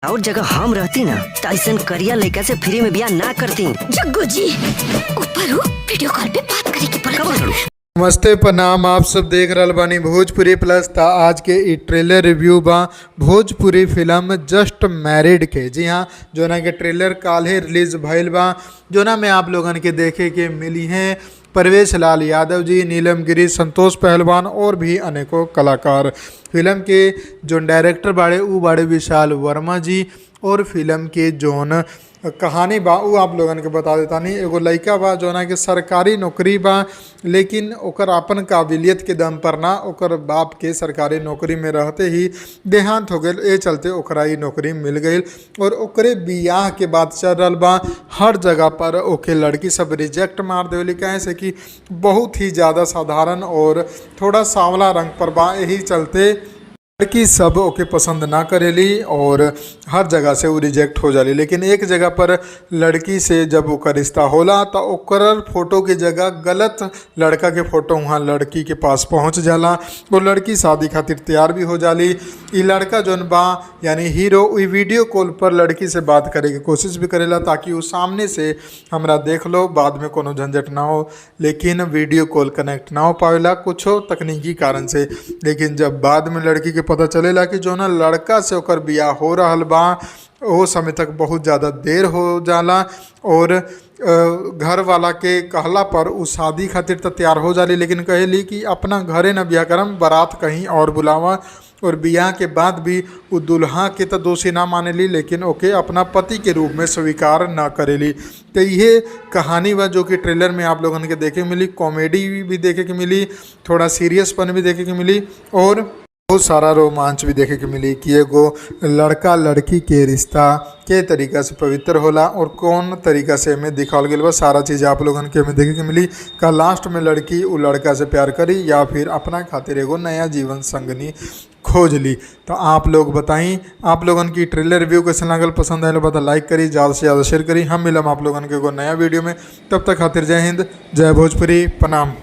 और जगह हम रहती ना टाइसन करिया लड़का से फ्री में ब्याह ना करती। जग्गू जी ऊपर हो, वीडियो कॉल पे बात करे के पड़त। नमस्ते प्रणाम, आप सब देख रहल बानी भोजपुरी प्लस। था आज के ई ट्रेलर रिव्यू बा भोजपुरी फिल्म जस्ट मैरिड के। जी हाँ, जोना के ट्रेलर काल्हे रिलीज भइल बा, जोना में आप लोगन के देखे के मिली हैं परवेश लाल यादव जी, नीलम गिरी, संतोष पहलवान और भी अनेकों कलाकार। फिल्म के जो डायरेक्टर बाड़े उ बाड़े विशाल वर्मा जी, और फिल्म के जोन कहानी बा उ आप लोगन के बता देता नहीं। एगो लड़का बा जोना के सरकारी नौकरी बा, लेकिन ओकर अपन काबिलियत के दम पर ना, ओकर बाप के सरकारी नौकरी में रहते ही देहांत हो गए। ए चलते ओकरा ई नौकरी मिल गई और ओकरे बियाह के बाद चल रहा बा हर जगह पर ओके लड़की सब रिजेक्ट मार देवली। कहे से कि बहुत ही ज़्यादा साधारण और थोड़ा सांवला रंग पर बा, यही चलते लड़की सब ओके पसंद ना करेली और हर जगह से वो रिजेक्ट हो जाली। लेकिन एक जगह पर लड़की से जब ओकर रिश्ता होला तो ओकर फोटो के जगह गलत लड़का के फोटो वहाँ लड़की के पास पहुँच जाला और लड़की शादी खातिर तैयार भी हो जाली। ये लड़का जौन बा यानी हीरो ई वीडियो कॉल पर लड़की से बात करे की कोशिश भी करेला ताकि वो सामने से हमरा देख लो, बाद में कोनो झंझट ना हो। लेकिन वीडियो कॉल कनेक्ट ना हो पावेला कुछ तकनीकी कारण से। लेकिन जब बाद में लड़की के पता चलेला कि जो ना लड़का से ओकर बियाह हो रहल बा, वो समय तक बहुत ज़्यादा देर हो जाला और घर वाला के कहला पर उ शादी खातिर तो तैयार हो जाली। लेकिन कहेली कि अपना घरे न बियाह करम, बारात कहीं और बुलावा। और बियाह के बाद भी वो दुल्हा के तो दोषी ना मानेली, लेकिन ओके अपना पति के रूप में स्वीकार ना करेली। तो ये कहानी बा जो कि ट्रेलर में आप लोगन के देखे मिली। कॉमेडी भी देखे के मिली, थोड़ा सीरियसपन भी देखे के मिली और बहुत सारा रोमांच भी देखे के मिली कि एगो लड़का लड़की के रिश्ता के तरीका से पवित्र होला और कौन तरीका से हमें दिखावल गया बा। सारा चीज़ आप लोगन के हमें देखे के मिली। का लास्ट में लड़की वो लड़का से प्यार करी या फिर अपना खातिर एगो नया जीवन संगनी खोज ली। तो आप लोग बताई आप लोगन की ट्रेलर रिव्यू कैसे लागल, पसंद आए बता लाइक करी, ज़्यादा से ज़्यादा शेयर करी। हम मिलम आप लोगन के एगो नया वीडियो में, तब तक खातिर जय हिंद, जय भोजपुरी, प्रणाम।